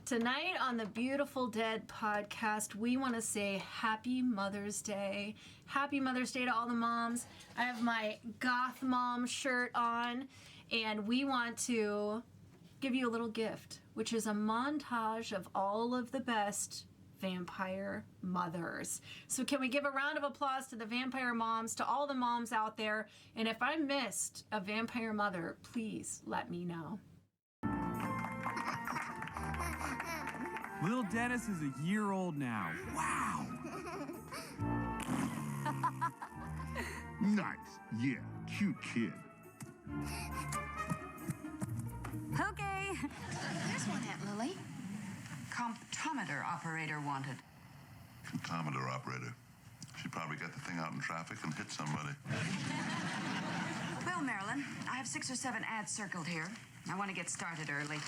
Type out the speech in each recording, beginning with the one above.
Tonight on the Beautiful Dead podcast, we want to say Happy Mother's Day. Happy Mother's Day to all the moms. I have my goth mom shirt on, and we want to give you a little gift, which is a montage of all of the best vampire mothers. So can we give a round of applause to the vampire moms, to all the moms out there? And if I missed a vampire mother, please let me know. Little Dennis is a year old now. Wow! Nice. Yeah, cute kid. Okay. Here's one, Aunt Lily. Comptometer operator wanted. Comptometer operator. She probably got the thing out in traffic and hit somebody. Well, Marilyn, I have 6 or 7 ads circled here. I want to get started early.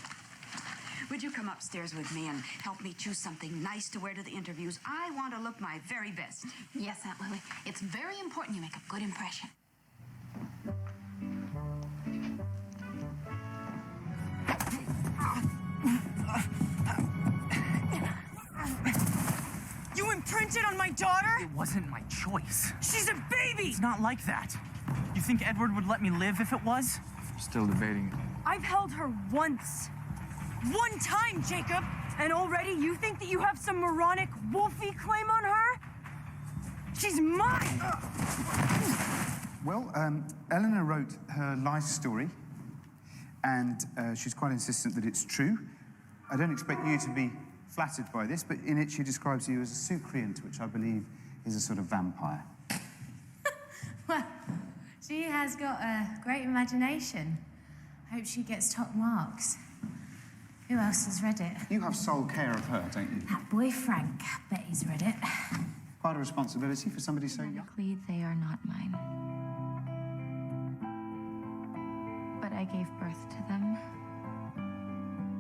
Would you come upstairs with me and help me choose something nice to wear to the interviews? I want to look my very best. Yes, Aunt Lily. It's very important you make a good impression. You imprinted on my daughter? It wasn't my choice. She's a baby! It's not like that. You think Edward would let me live if it was? Still debating. I've held her once. One time, Jacob! And already you think that you have some moronic, wolfy claim on her? She's mine! Well, Eleanor wrote her life story, and she's quite insistent that it's true. I don't expect you to be flattered by this, but in it she describes you as a Sucriant, which I believe is a sort of vampire. Well, she has got a great imagination. I hope she gets top marks. Who else has read it? You have sole care of her, don't you? That boy Frank. Bet he's read it. Quite a responsibility for somebody so young. Technically, they are not mine. But I gave birth to them.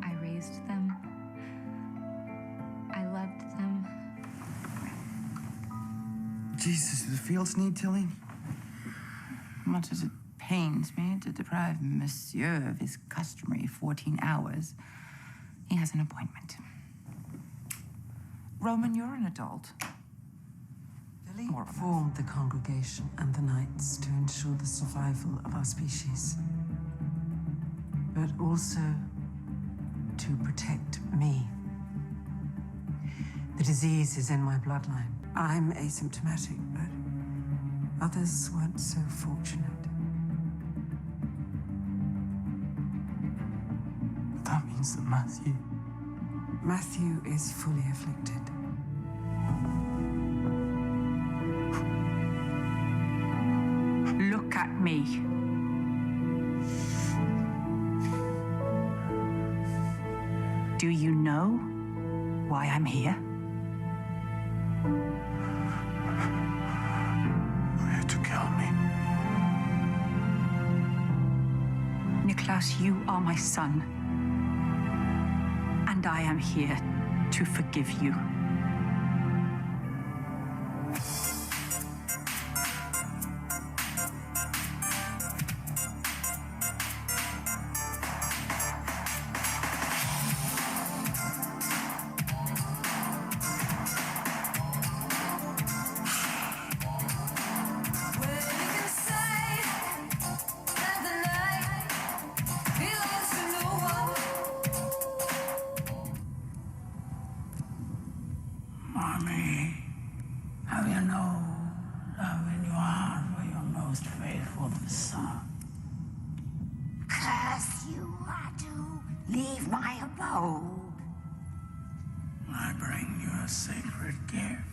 I raised them. I loved them. Jesus, do the fields need tilling? Much as it pains me to deprive Monsieur of his customary 14 hours, he has an appointment. Roman, you're an adult. Lily formed the congregation and the knights to ensure the survival of our species, but also to protect me. The disease is in my bloodline. I'm asymptomatic, but others weren't so fortunate. That means that Matthew is fully afflicted. Look at me. Do you know why I'm here? You're here to kill me. Nicholas, you are my son. And I am here to forgive you. Mommy, how you know love in your heart for your most faithful son? Curse you, Adu. Leave my abode. I bring you a sacred gift.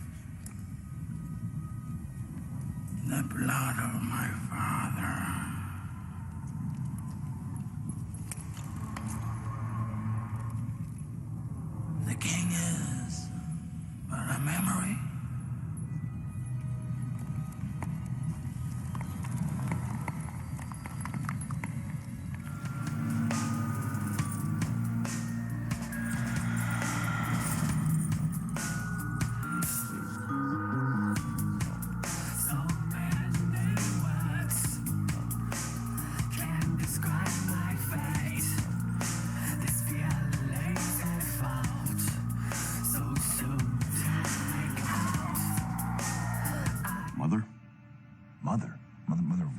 The blood of my father. The king is but a memory. So many words can describe my fate. This feeling so far.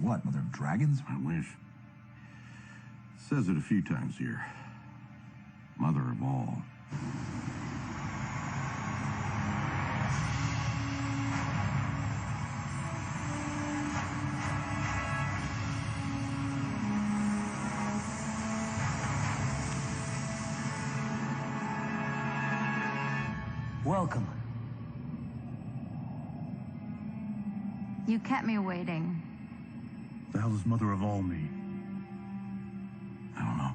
what, Mother of Dragons? I wish. Says it a few times here. Mother of all. Welcome. You kept me waiting. The hell does Mother of all mean? I don't know.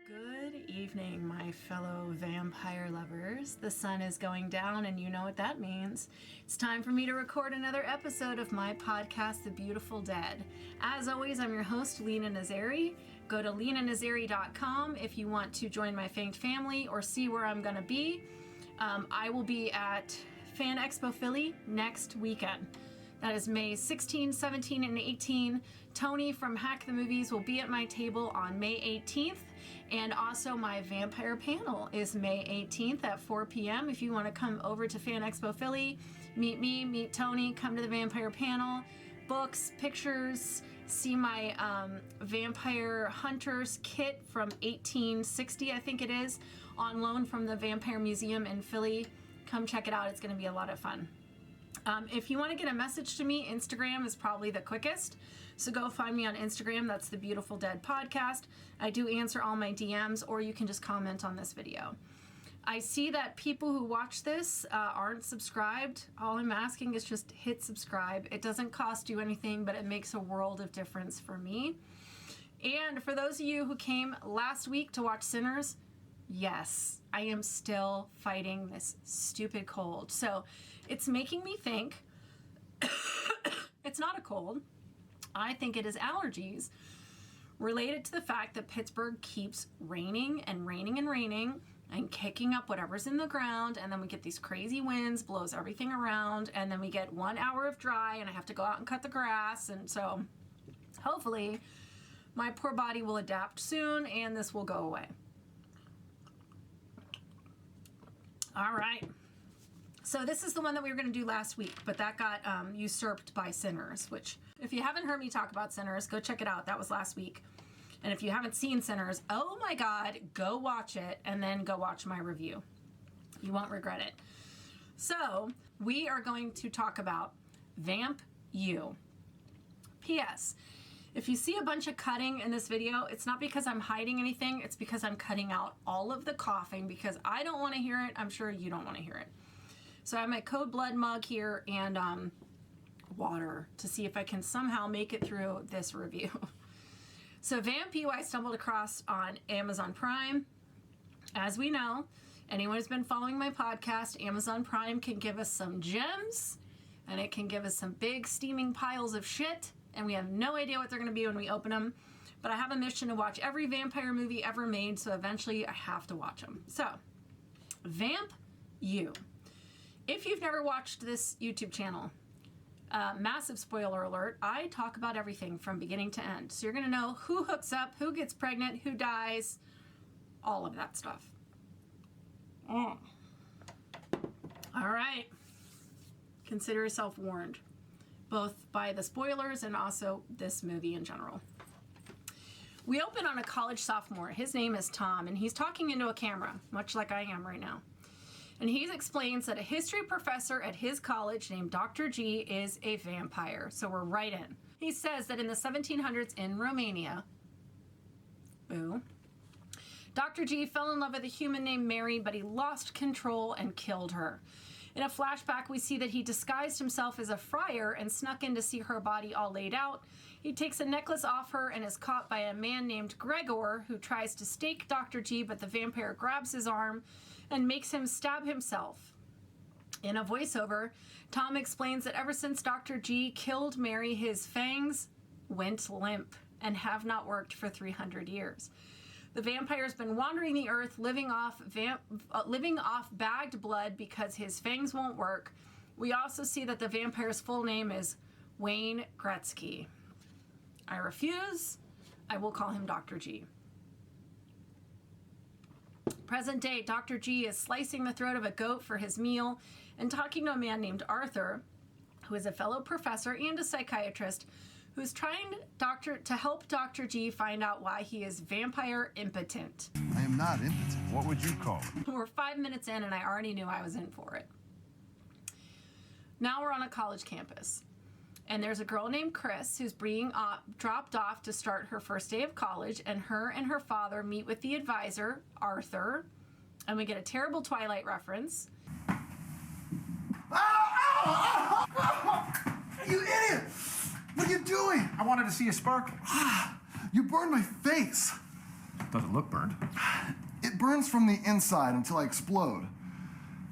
Good evening, my fellow vampire lovers. The sun is going down, and you know what that means. It's time for me to record another episode of my podcast, The Beautiful Dead. As always, I'm your host, Lena Nazari. Go to lenanazari.com if you want to join my fanked family or see where I'm going to be. I will be at Fan Expo Philly next weekend. That is May 16, 17, and 18. Tony from Hack the Movies will be at my table on May 18th. And also my vampire panel is May 18th at 4 p.m. If you want to come over to Fan Expo Philly, meet me, meet Tony, come to the vampire panel, books, pictures, see my Vampire Hunters kit from 1860, I think it is, on loan from the Vampire Museum in Philly. Come check it out. It's going to be a lot of fun. If you want to get a message to me, Instagram is probably the quickest. So go find me on Instagram. That's The Beautiful Dead Podcast. I do answer all my DMs, or you can just comment on this video. I see that people who watch this aren't subscribed. All I'm asking is just hit subscribe. It doesn't cost you anything, but it makes a world of difference for me. And for those of you who came last week to watch Sinners, yes, I am still fighting this stupid cold. So it's making me think it's not a cold. I think it is allergies related to the fact that Pittsburgh keeps raining and raining and raining and kicking up whatever's in the ground, and then we get these crazy winds, blows everything around, and then we get 1 hour of dry, and I have to go out and cut the grass, and so hopefully my poor body will adapt soon and this will go away. All right. So this is the one that we were going to do last week, but that got usurped by Sinners, which if you haven't heard me talk about Sinners, go check it out. That was last week. And if you haven't seen Sinners, oh my God, go watch it and then go watch my review. You won't regret it. So we are going to talk about Vamp You. P.S. If you see a bunch of cutting in this video, it's not because I'm hiding anything. It's because I'm cutting out all of the coughing because I don't want to hear it. I'm sure you don't want to hear it. So I have my Code Blood mug here and water to see if I can somehow make it through this review. So Vamp You I stumbled across on Amazon Prime. As we know, anyone who's been following my podcast, Amazon Prime can give us some gems and it can give us some big steaming piles of shit, and we have no idea what they're going to be when we open them. But I have a mission to watch every vampire movie ever made, so eventually I have to watch them. So, Vamp You. If you've never watched this YouTube channel, massive spoiler alert, I talk about everything from beginning to end. So you're going to know who hooks up, who gets pregnant, who dies, all of that stuff. All right. Consider yourself warned, both by the spoilers and also this movie in general. We open on a college sophomore. His name is Tom, and he's talking into a camera, much like I am right now. And he explains that a history professor at his college named Dr. G is a vampire. So we're right in. He says that in the 1700s in Romania, boo, Dr. G fell in love with a human named Mary, but he lost control and killed her. In a flashback, we see that he disguised himself as a friar and snuck in to see her body all laid out. He takes a necklace off her and is caught by a man named Gregor, who tries to stake Dr. G, but the vampire grabs his arm and makes him stab himself. In a voiceover, Tom explains that ever since Dr. G killed Mary, his fangs went limp and have not worked for 300 years. The vampire's been wandering the earth, living off bagged blood because his fangs won't work. We also see that the vampire's full name is Wayne Gretzky. I refuse. I will call him Dr. G. Present day, Dr. G is slicing the throat of a goat for his meal and talking to a man named Arthur, who is a fellow professor and a psychiatrist, who's trying to help Dr. G find out why he is vampire impotent. I am not impotent. What would you call it? We're 5 minutes in and I already knew I was in for it. Now we're on a college campus. And there's a girl named Chris who's being dropped off to start her first day of college, and her father meet with the advisor, Arthur, and we get a terrible Twilight reference. You idiot! What are you doing? I wanted to see a sparkle. You burned my face. Doesn't look burned. It burns from the inside until I explode.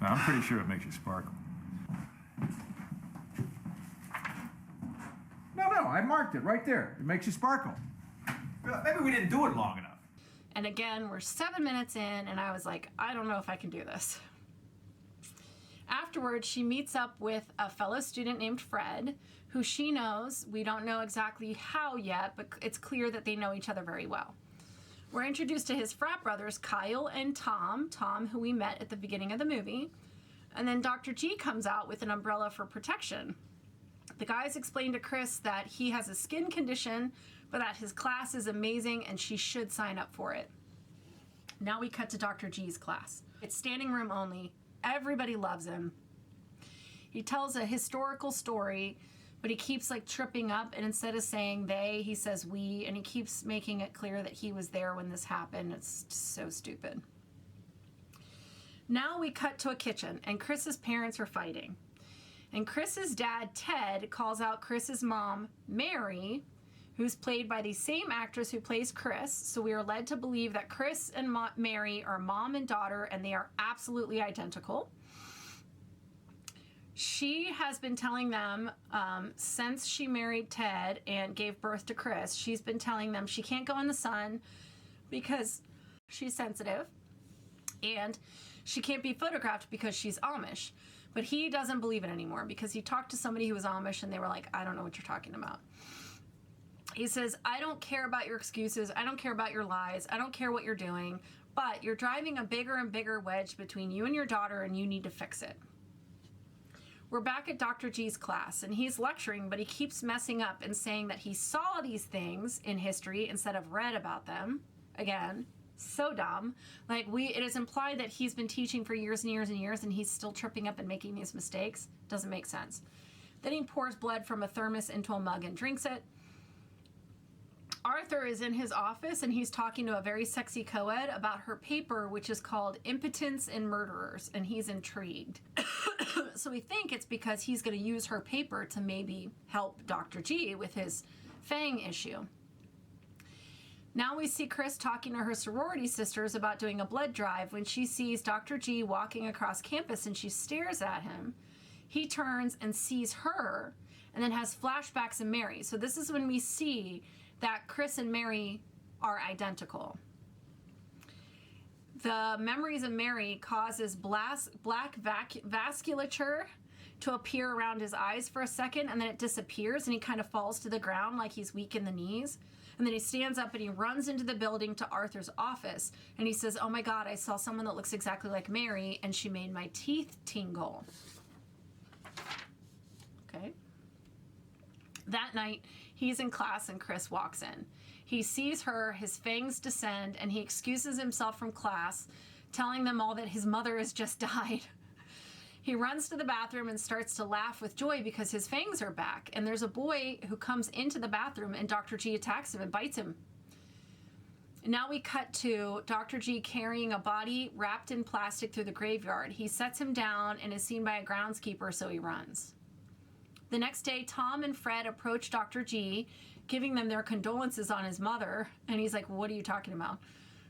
No, I'm pretty sure it makes you sparkle. No, I marked it right there. It makes you sparkle. Maybe we didn't do it long enough. And again, we're 7 minutes in, and I was like, I don't know if I can do this. Afterwards, she meets up with a fellow student named Fred, who she knows. We don't know exactly how yet, but it's clear that they know each other very well. We're introduced to his frat brothers, Kyle and Tom, who we met at the beginning of the movie. And then Dr. G comes out with an umbrella for protection. The guys explain to Chris that he has a skin condition, but that his class is amazing and she should sign up for it. Now we cut to Dr. G's class. It's standing room only. Everybody loves him. He tells a historical story, but he keeps like tripping up, and instead of saying they, he says we, and he keeps making it clear that he was there when this happened. It's just so stupid. Now we cut to a kitchen, and Chris's parents are fighting. And Chris's dad, Ted, calls out Chris's mom, Mary, who's played by the same actress who plays Chris. So we are led to believe that Chris and Mary are mom and daughter, and they are absolutely identical. She has been telling them since she married Ted and gave birth to Chris, she's been telling them she can't go in the sun because she's sensitive, and she can't be photographed because she's Amish. But he doesn't believe it anymore because he talked to somebody who was Amish and they were like, I don't know what you're talking about. He says, I don't care about your excuses. I don't care about your lies. I don't care what you're doing, but you're driving a bigger and bigger wedge between you and your daughter, and you need to fix it. We're back at Dr. G's class, and he's lecturing, but he keeps messing up and saying that he saw these things in history instead of read about them. Again, so dumb. Like, it is implied that he's been teaching for years and years and years, and he's still tripping up and making these mistakes. Doesn't make sense. Then he pours blood from a thermos into a mug and drinks it. Arthur is in his office, and he's talking to a very sexy co-ed about her paper, which is called Impotence in Murderers, and he's intrigued. So we think it's because he's going to use her paper to maybe help Dr. G with his Fang issue. Now we see Chris talking to her sorority sisters about doing a blood drive when she sees Dr. G walking across campus, and she stares at him. He turns and sees her, and then has flashbacks of Mary. So this is when we see that Chris and Mary are identical. The memories of Mary causes black vasculature to appear around his eyes for a second, and then it disappears, and he kind of falls to the ground like he's weak in the knees. And then he stands up and he runs into the building to Arthur's office, and he says, oh my God, I saw someone that looks exactly like Mary, and she made my teeth tingle. Okay. That night, he's in class and Chris walks in. He sees her, his fangs descend, and he excuses himself from class, telling them all that his mother has just died. He runs to the bathroom and starts to laugh with joy because his fangs are back. And there's a boy who comes into the bathroom, and Dr. G attacks him and bites him. Now we cut to Dr. G carrying a body wrapped in plastic through the graveyard. He sets him down and is seen by a groundskeeper, so he runs. The next day, Tom and Fred approach Dr. G, giving them their condolences on his mother. And he's like, what are you talking about?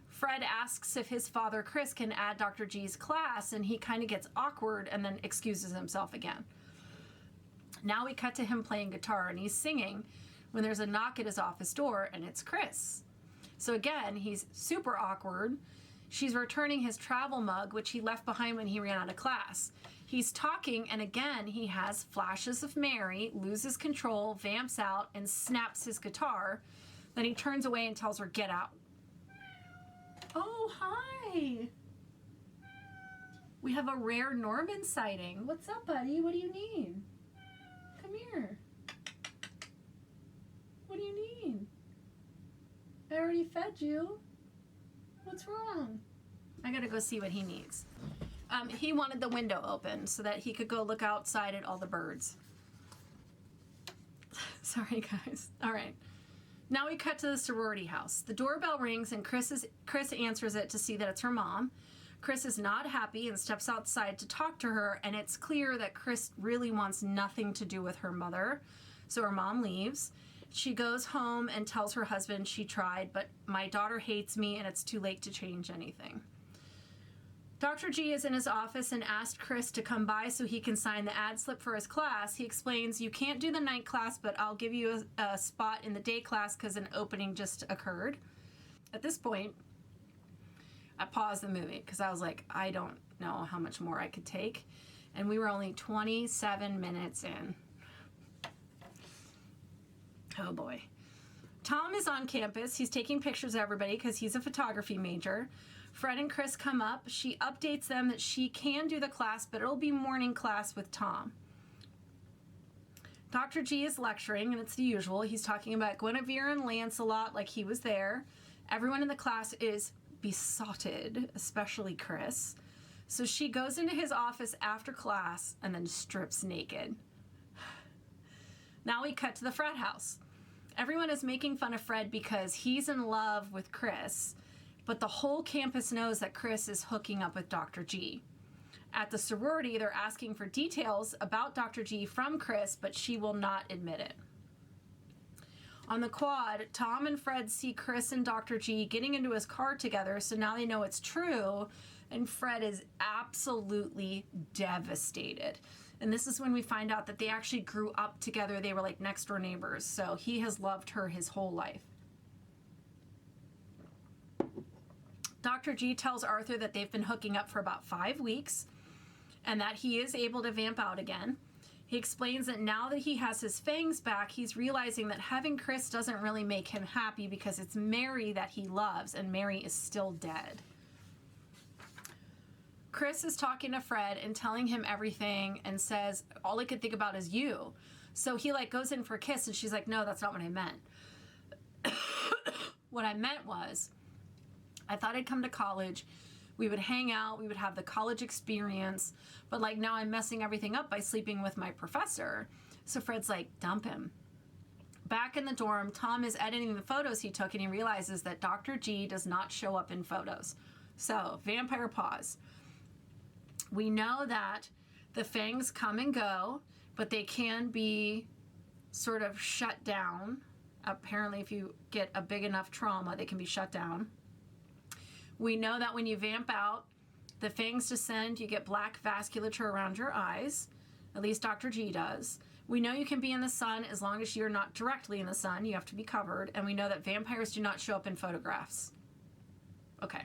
Fred asks if his father, Chris, can add Dr. G's class, and he kind of gets awkward and then excuses himself again. Now we cut to him playing guitar, and he's singing when there's a knock at his office door, and it's Chris. So again, he's super awkward. She's returning his travel mug, which he left behind when he ran out of class. He's talking, and again, he has flashes of Mary, loses control, vamps out, and snaps his guitar. Then he turns away and tells her, get out. Oh, hi. We have a rare Norman sighting. What's up, buddy? What do you need? Come here. What do you need? I already fed you. What's wrong? I gotta go see what he needs. He wanted the window open so that he could go look outside at all the birds. Sorry, guys. All right. Now we cut to the sorority house. The doorbell rings and Chris answers it to see that it's her mom. Chris is not happy and steps outside to talk to her, and it's clear that Chris really wants nothing to do with her mother. So her mom leaves. She goes home and tells her husband she tried, but my daughter hates me and it's too late to change anything. Dr. G is in his office and asked Chris to come by so he can sign the ad slip for his class. He explains, you can't do the night class, but I'll give you a spot in the day class because an opening just occurred. At this point, I paused the movie because I was like, I don't know how much more I could take. And we were only 27 minutes in. Oh boy. Tom is on campus. He's taking pictures of everybody because he's a photography major. Fred and Chris come up. She updates them that she can do the class, but it'll be morning class with Tom. Dr. G is lecturing, and it's the usual. He's talking about Guinevere and Lancelot like he was there. Everyone in the class is besotted, especially Chris. So she goes into his office after class and then strips naked. Now we cut to the frat house. Everyone is making fun of Fred because he's in love with Chris, but the whole campus knows that Chris is hooking up with Dr. G. At the sorority, they're asking for details about Dr. G from Chris, but she will not admit it. On the quad, Tom and Fred see Chris and Dr. G getting into his car together, so now they know it's true, and Fred is absolutely devastated. And this is when we find out that they actually grew up together. They were like next door neighbors, so he has loved her his whole life. Dr. G tells Arthur that they've been hooking up for about 5 weeks and that he is able to vamp out again. He explains that now that he has his fangs back, he's realizing that having Chris doesn't really make him happy because it's Mary that he loves, and Mary is still dead. Chris is talking to Fred and telling him everything and says, all I could think about is you. So he goes in for a kiss and she's like, no, that's not what I meant. What I meant was, I thought I'd come to college, we would hang out, we would have the college experience, but now I'm messing everything up by sleeping with my professor. So Fred's like, dump him. Back in the dorm, Tom is editing the photos he took and he realizes that Dr. G does not show up in photos. So, vampire pause. We know that the fangs come and go, but they can be sort of shut down. Apparently, if you get a big enough trauma, they can be shut down. We know that when you vamp out, the fangs descend, you get black vasculature around your eyes. At least Dr. G does. We know you can be in the sun as long as you're not directly in the sun. You have to be covered. And we know that vampires do not show up in photographs. Okay.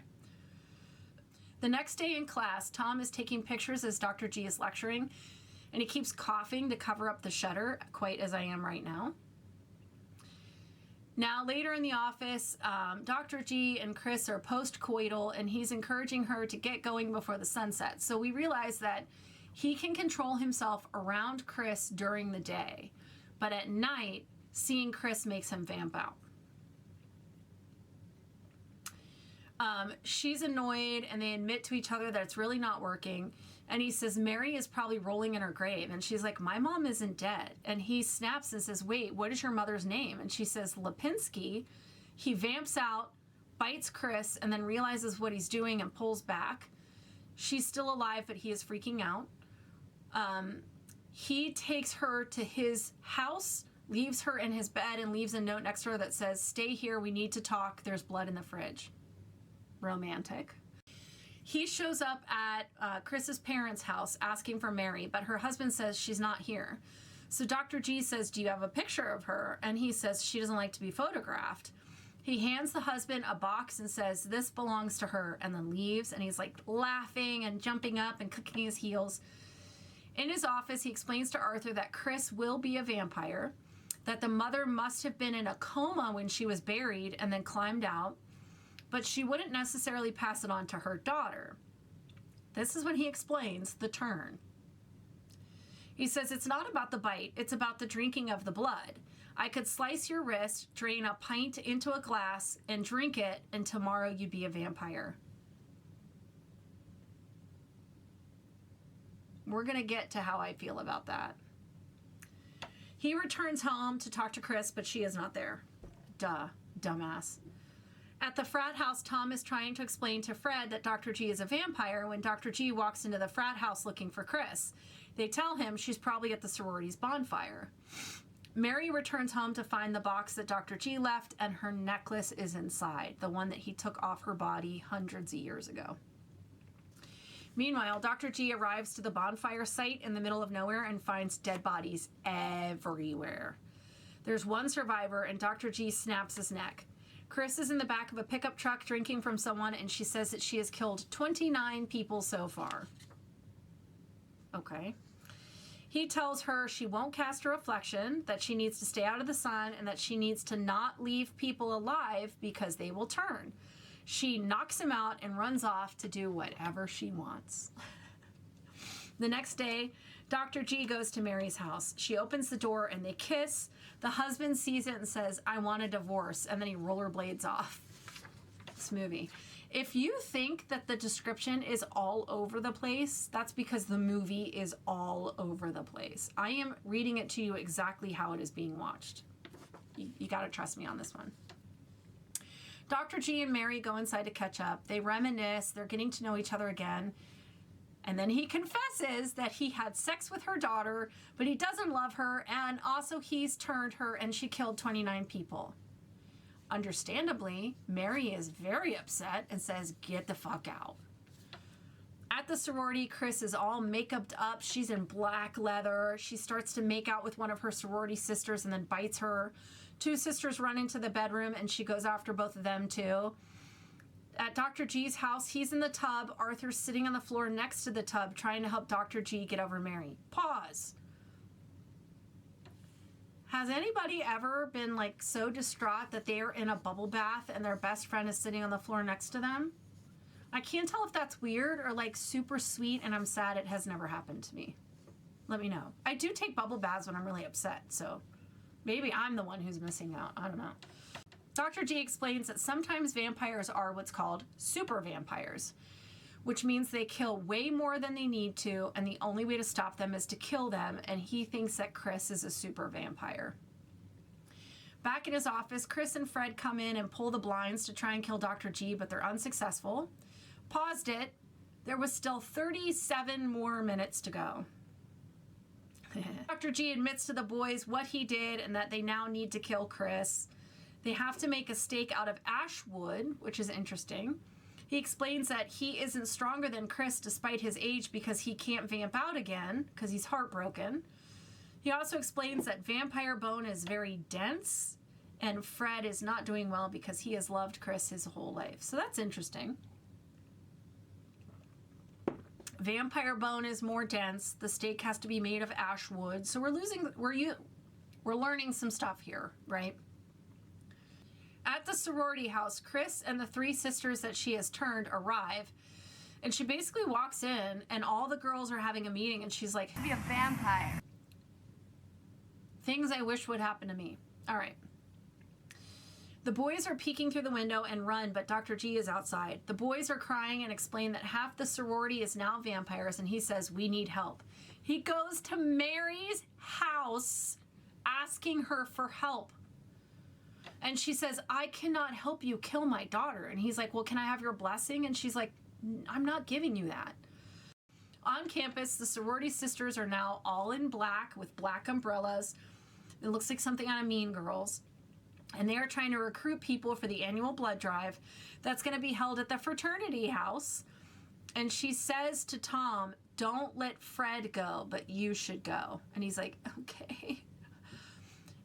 The next day in class, Tom is taking pictures as Dr. G is lecturing, and he keeps coughing to cover up the shutter, quite as I am right now. Now, later in the office, Dr. G and Chris are post-coital, and he's encouraging her to get going before the sun sets. So we realize that he can control himself around Chris during the day, but at night, seeing Chris makes him vamp out. She's annoyed, and they admit to each other that it's really not working. And he says, Mary is probably rolling in her grave. And she's like, my mom isn't dead. And he snaps and says, wait, what is your mother's name? And she says, Lipinski. He vamps out, bites Chris, and then realizes what he's doing and pulls back. She's still alive, but he is freaking out. He takes her to his house, leaves her in his bed, and leaves a note next to her that says, stay here, we need to talk, there's blood in the fridge. Romantic. He shows up at Chris's parents' house asking for Mary, but her husband says she's not here. So Dr. G says, do you have a picture of her? And he says she doesn't like to be photographed. He hands the husband a box and says, this belongs to her, and then leaves. And he's laughing and jumping up and clicking his heels. In his office, he explains to Arthur that Chris will be a vampire, that the mother must have been in a coma when she was buried and then climbed out, but she wouldn't necessarily pass it on to her daughter. This is when he explains the turn. He says, it's not about the bite, it's about the drinking of the blood. I could slice your wrist, drain a pint into a glass, and drink it, and tomorrow you'd be a vampire. We're going to get to how I feel about that. He returns home to talk to Chris, but she is not there. Duh, dumbass. At the frat house, Tom is trying to explain to Fred that Dr. G is a vampire when Dr. G walks into the frat house looking for Chris. They tell him she's probably at the sorority's bonfire. Mary returns home to find the box that Dr. G left, and her necklace is inside, the one that he took off her body hundreds of years ago. Meanwhile, Dr. G arrives to the bonfire site in the middle of nowhere and finds dead bodies everywhere. There's one survivor, and Dr. G snaps his neck. Chris is in the back of a pickup truck drinking from someone, and she says that she has killed 29 people so far. Okay. He tells her she won't cast a reflection, that she needs to stay out of the sun, and that she needs to not leave people alive because they will turn. She knocks him out and runs off to do whatever she wants. The next day, Dr. G goes to Mary's house. She opens the door and they kiss. The husband sees it and says, I want a divorce, and then he rollerblades off. This movie. If you think that the description is all over the place, that's because the movie is all over the place. I am reading it to you exactly how it is being watched. You gotta trust me on this one. Dr. G and Mary go inside to catch up. They reminisce. They're getting to know each other again. And then he confesses that he had sex with her daughter, but he doesn't love her, and also he's turned her and she killed 29 people. Understandably, Mary is very upset and says, get the fuck out. At the sorority, Chris is all make-uped up. She's in black leather. She starts to make out with one of her sorority sisters and then bites her. Two sisters run into the bedroom and she goes after both of them too. At Dr. G's house, he's in the tub. Arthur's sitting on the floor next to the tub trying to help Dr. G get over Mary. Pause. Has anybody ever been like so distraught that they're in a bubble bath and their best friend is sitting on the floor next to them? I can't tell if that's weird or like super sweet, and I'm sad it has never happened to me. Let me know. I do take bubble baths when I'm really upset, so maybe I'm the one who's missing out. I don't know. Dr. G explains that sometimes vampires are what's called super vampires, which means they kill way more than they need to, and the only way to stop them is to kill them, and he thinks that Chris is a super vampire. Back in his office, Chris and Fred come in and pull the blinds to try and kill Dr. G, but they're unsuccessful. Paused it. There was still 37 more minutes to go. Dr. G admits to the boys what he did and that they now need to kill Chris. They have to make a stake out of ash wood, which is interesting. He explains that he isn't stronger than Chris despite his age because he can't vamp out again because he's heartbroken. He also explains that vampire bone is very dense and Fred is not doing well because he has loved Chris his whole life. So that's interesting. Vampire bone is more dense. The stake has to be made of ash wood. So we're learning some stuff here, right? At the sorority house, Chris and the three sisters that she has turned arrive, and she basically walks in, and all the girls are having a meeting, and she's like, Be a vampire. Things I wish would happen to me. All right. The boys are peeking through the window and run, but Dr. G is outside. The boys are crying and explain that half the sorority is now vampires, and he says, we need help. He goes to Mary's house asking her for help. And she says, I cannot help you kill my daughter. And he's like, well, can I have your blessing? And she's like, I'm not giving you that. On campus, the sorority sisters are now all in black with black umbrellas. It looks like something out of Mean Girls. And they are trying to recruit people for the annual blood drive that's going to be held at the fraternity house. And she says to Tom, don't let Fred go, but you should go. And he's like, okay.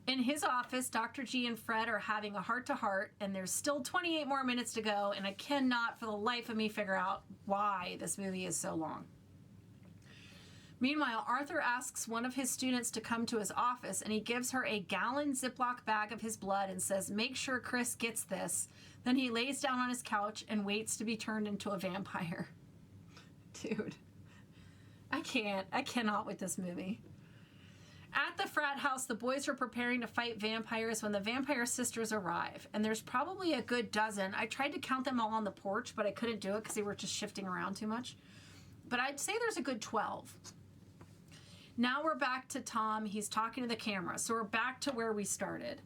In his office, Dr. G and Fred are having a heart-to-heart, and there's still 28 more minutes to go, and I cannot for the life of me figure out why this movie is so long. Meanwhile, Arthur asks one of his students to come to his office, and he gives her a gallon Ziploc bag of his blood and says, make sure Chris gets this. Then he lays down on his couch and waits to be turned into a vampire. Dude. I cannot with this movie. At the frat house, the boys are preparing to fight vampires when the vampire sisters arrive. And there's probably a good dozen. I tried to count them all on the porch, but I couldn't do it because they were just shifting around too much. But I'd say there's a good 12. Now we're back to Tom. He's talking to the camera. So we're back to where we started.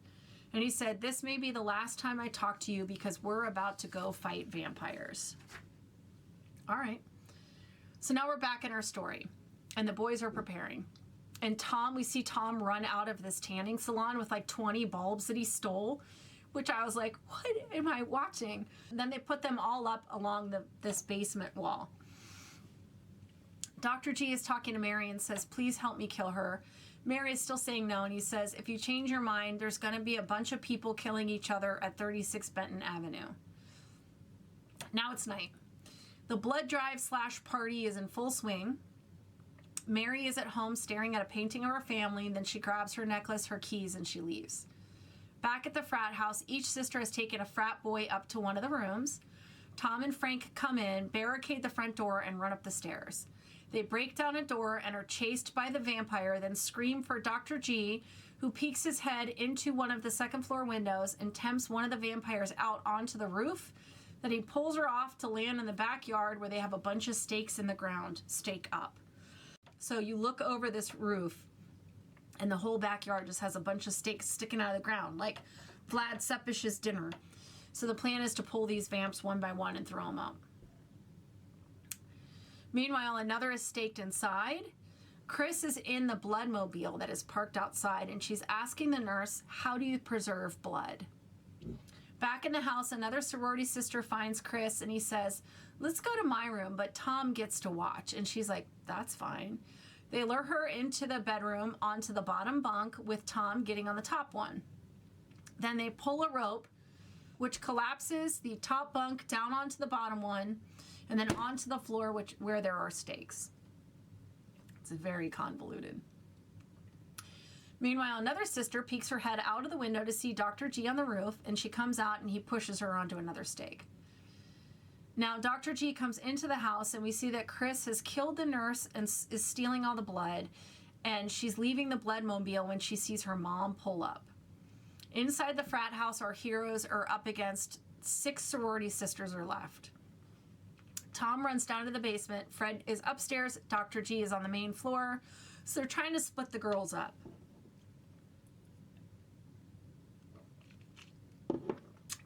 And he said, this may be the last time I talk to you because we're about to go fight vampires. All right. So now we're back in our story. And the boys are preparing. And we see Tom run out of this tanning salon with like 20 bulbs that he stole, which I was like, what am I watching? And then they put them all up along this basement wall. Dr. G is talking to Mary and says, please help me kill her. Mary is still saying no, and he says, if you change your mind, there's going to be a bunch of people killing each other at 36 Benton Avenue. Now it's night. The blood drive / party is in full swing. Mary is at home staring at a painting of her family, and then she grabs her necklace, her keys, and she leaves. Back at the frat house, each sister has taken a frat boy up to one of the rooms. Tom and Frank come in, barricade the front door, and run up the stairs. They break down a door and are chased by the vampire, then scream for Dr. G, who peeks his head into one of the second floor windows and tempts one of the vampires out onto the roof. Then he pulls her off to land in the backyard where they have a bunch of stakes in the ground, stake up. So you look over this roof, and the whole backyard just has a bunch of stakes sticking out of the ground, like Vlad Cepish's dinner. So the plan is to pull these vamps one by one and throw them up. Meanwhile, another is staked inside. Chris is in the bloodmobile that is parked outside, and she's asking the nurse, how do you preserve blood? Back in the house, another sorority sister finds Chris, and he says, let's go to my room, but Tom gets to watch. And she's like, that's fine. They lure her into the bedroom onto the bottom bunk with Tom getting on the top one. Then they pull a rope, which collapses the top bunk down onto the bottom one, and then onto the floor where there are stakes. It's very convoluted. Meanwhile, another sister peeks her head out of the window to see Dr. G on the roof, and she comes out and he pushes her onto another stake. Now, Dr. G comes into the house, and we see that Chris has killed the nurse and is stealing all the blood, and she's leaving the bloodmobile when she sees her mom pull up. Inside the frat house, our heroes are up against 6 sorority sisters are left. Tom runs down to the basement. Fred is upstairs. Dr. G is on the main floor. So they're trying to split the girls up.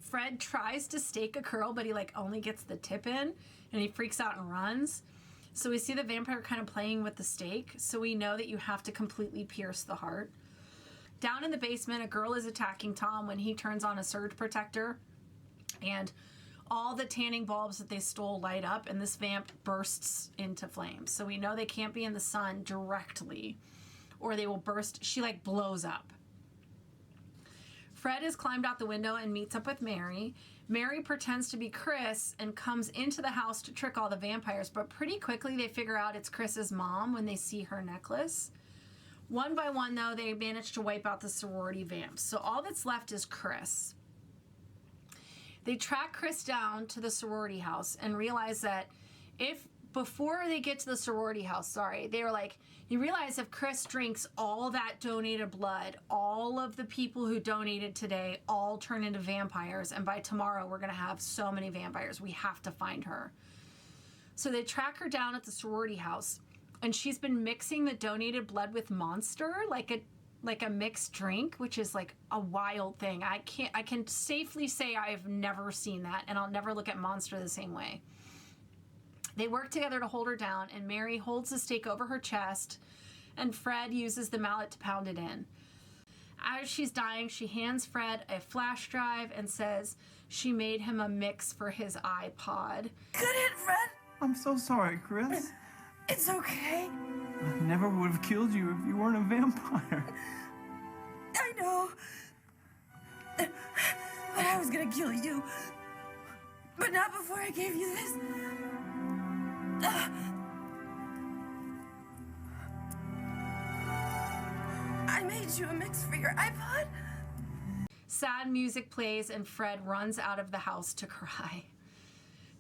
Fred tries to stake a girl, but he only gets the tip in, and he freaks out and runs. So we see the vampire kind of playing with the stake, so we know that you have to completely pierce the heart. Down in the basement, a girl is attacking Tom when he turns on a surge protector, and all the tanning bulbs that they stole light up, and this vamp bursts into flames. So we know they can't be in the sun directly, or they will burst. She blows up. Fred has climbed out the window and meets up with Mary. Mary pretends to be Chris and comes into the house to trick all the vampires, but pretty quickly they figure out it's Chris's mom when they see her necklace. One by one, though, they manage to wipe out the sorority vamps. So all that's left is Chris. They track Chris down to the sorority house and realize that before they get to the sorority house, they were like, you realize if Chris drinks all that donated blood, all of the people who donated today all turn into vampires, and by tomorrow we're going to have so many vampires. We have to find her. So they track her down at the sorority house, and she's been mixing the donated blood with Monster, like a mixed drink, which is a wild thing. I can safely say I've never seen that, and I'll never look at Monster the same way. They work together to hold her down, and Mary holds the stake over her chest, and Fred uses the mallet to pound it in. As she's dying, she hands Fred a flash drive and says she made him a mix for his iPod. Good hit, Fred! I'm so sorry, Chris. It's okay. I never would have killed you if you weren't a vampire. I know. But I was gonna kill you. But not before I gave you this. I made you a mix for your iPod. Sad music plays, and Fred runs out of the house to cry.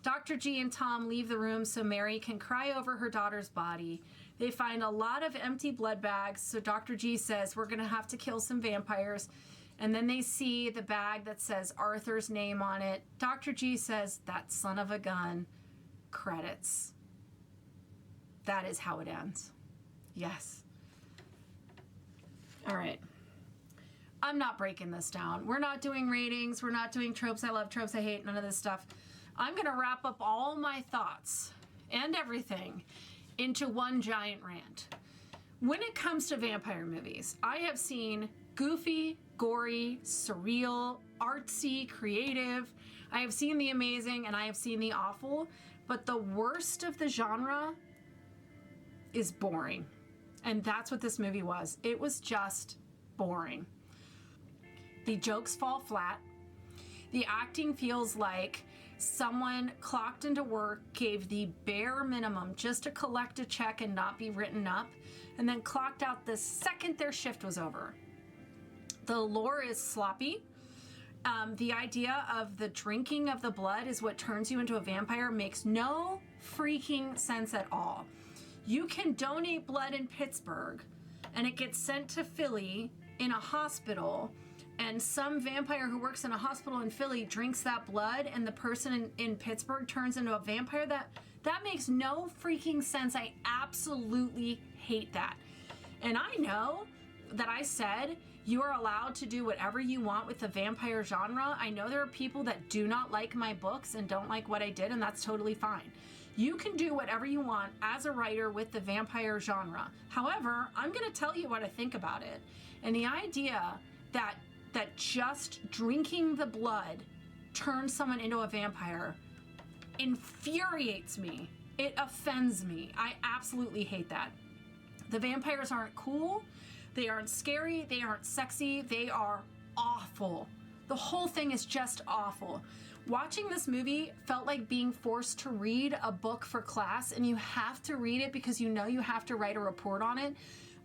Dr. G and Tom leave the room so Mary can cry over her daughter's body. They find a lot of empty blood bags, so Dr. G says, we're going to have to kill some vampires. And then they see the bag that says Arthur's name on it. Dr. G says, that son of a gun. Credits. That is how it ends. Yes. All right. I'm not breaking this down. We're not doing ratings. We're not doing tropes I love, tropes I hate, none of this stuff. I'm going to wrap up all my thoughts and everything into one giant rant. When it comes to vampire movies, I have seen goofy, gory, surreal, artsy, creative. I have seen the amazing and I have seen the awful, but the worst of the genre is boring. And that's what this movie was. It was just boring. The jokes fall flat. The acting feels like someone clocked into work, gave the bare minimum just to collect a check and not be written up, and then clocked out the second their shift was over. The lore is sloppy. The idea of the drinking of the blood is what turns you into a vampire makes no freaking sense at all. You can donate blood in Pittsburgh, and it gets sent to Philly in a hospital, and some vampire who works in a hospital in Philly drinks that blood, and the person in Pittsburgh turns into a vampire. That makes no freaking sense. I absolutely hate that. And I know that I said you are allowed to do whatever you want with the vampire genre. I know there are people that do not like my books and don't like what I did, and that's totally fine. You can do whatever you want as a writer with the vampire genre. However, I'm going to tell you what I think about it. And the idea that just drinking the blood turns someone into a vampire infuriates me. It offends me. I absolutely hate that. The vampires aren't cool. They aren't scary. They aren't sexy. They are awful. The whole thing is just awful. Watching this movie felt like being forced to read a book for class, and you have to read it because you know you have to write a report on it.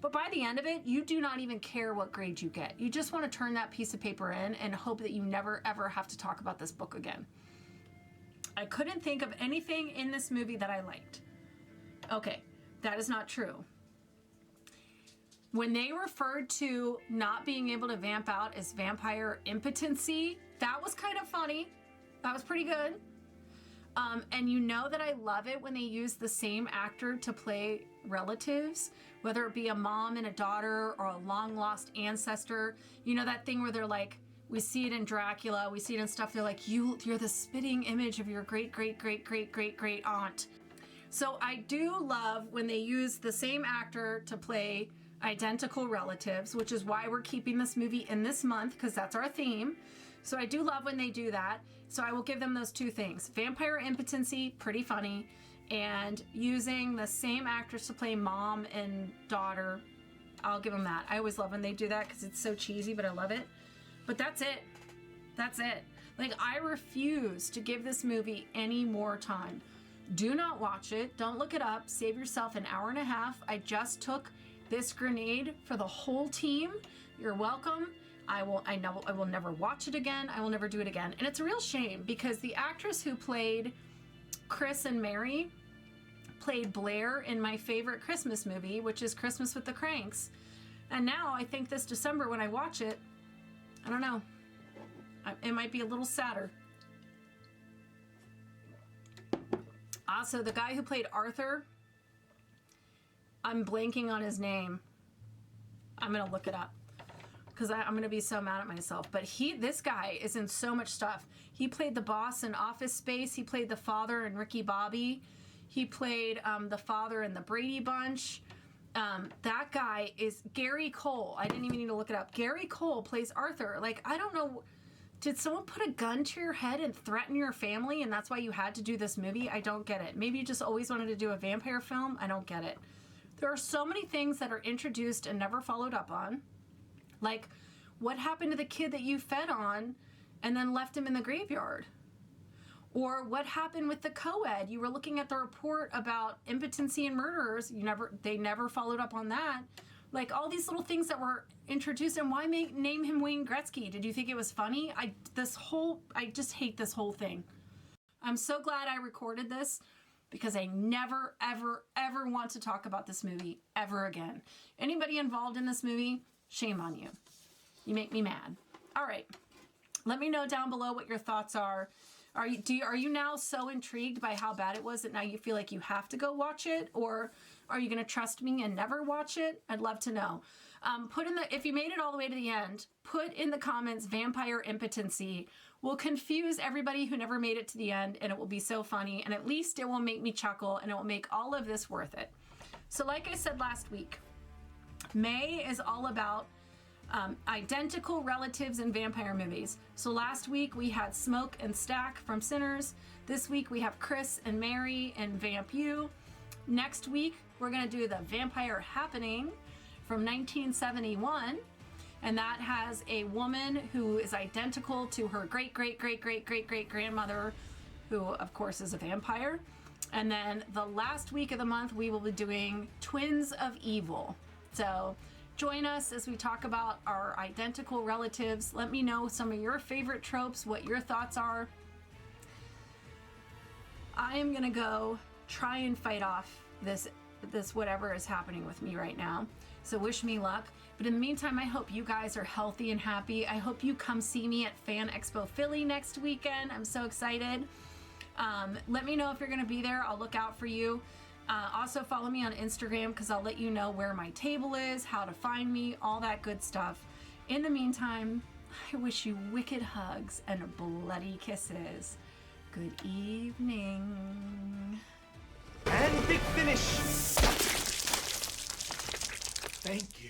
But by the end of it, you do not even care what grade you get. You just want to turn that piece of paper in and hope that you never, ever have to talk about this book again. I couldn't think of anything in this movie that I liked. Okay, that is not true. When they referred to not being able to vamp out as vampire impotency, that was kind of funny. That was pretty good. And you know that I love it when they use the same actor to play relatives, whether it be a mom and a daughter or a long-lost ancestor. You know that thing where they're like, we see it in Dracula, we see it in stuff, they're like, you're the spitting image of your great-great-great-great-great-great aunt. So I do love when they use the same actor to play identical relatives, which is why we're keeping this movie in this month, because that's our theme. So I do love when they do that. So I will give them those two things. Vampire impotency, pretty funny. And using the same actress to play mom and daughter, I'll give them that. I always love when they do that because it's so cheesy, but I love it. But that's it. That's it. Like, I refuse to give this movie any more time. Do not watch it. Don't look it up. Save yourself an hour and a half. I just took this grenade for the whole team. You're welcome. I will never watch it again. I will never do it again. And it's a real shame because the actress who played Chris and Mary played Blair in my favorite Christmas movie, which is Christmas with the Cranks. And now I think this December when I watch it, I don't know, it might be a little sadder. Also, the guy who played Arthur, I'm blanking on his name. I'm gonna look it up because I'm gonna be so mad at myself. But this guy is in so much stuff. He played the boss in Office Space. He played the father in Ricky Bobby. He played the father in the Brady Bunch. That guy is Gary Cole. I didn't even need to look it up. Gary Cole plays Arthur. Like, I don't know. Did someone put a gun to your head and threaten your family and that's why you had to do this movie? I don't get it. Maybe you just always wanted to do a vampire film. I don't get it. There are so many things that are introduced and never followed up on. Like, what happened to the kid that you fed on and then left him in the graveyard? Or what happened with the co-ed? You were looking at the report about impotency and murderers. They never followed up on that. Like, all these little things that were introduced. And why name him Wayne Gretzky? Did you think it was funny? I just hate this whole thing. I'm so glad I recorded this because I never, ever, ever want to talk about this movie ever again. Anybody involved in this movie, shame on you. You make me mad. All right. Let me know down below what your thoughts are. Are you now so intrigued by how bad it was that now you feel like you have to go watch it? Or are you going to trust me and never watch it? I'd love to know. If you made it all the way to the end, put in the comments vampire impotency. We'll confuse everybody who never made it to the end, and it will be so funny, and at least it will make me chuckle, and it will make all of this worth it. So like I said last week, May is all about identical relatives in vampire movies. So last week we had Smoke and Stack from Sinners. This week we have Chris and Mary in Vamp U. Next week we're going to do The Vampire Happening from 1971. And that has a woman who is identical to her great-great-great-great-great-great-grandmother, who, of course, is a vampire. And then the last week of the month, we will be doing Twins of Evil. So join us as we talk about our identical relatives. Let me know some of your favorite tropes, what your thoughts are. I am going to go try and fight off this whatever is happening with me right now. So wish me luck. But in the meantime, I hope you guys are healthy and happy. I hope you come see me at Fan Expo Philly next weekend. I'm so excited. Let me know if you're going to be there. I'll look out for you. Also follow me on Instagram because I'll let you know where my table is, how to find me, all that good stuff. In the meantime, I wish you wicked hugs and bloody kisses. Good evening. And big finish. Thank you.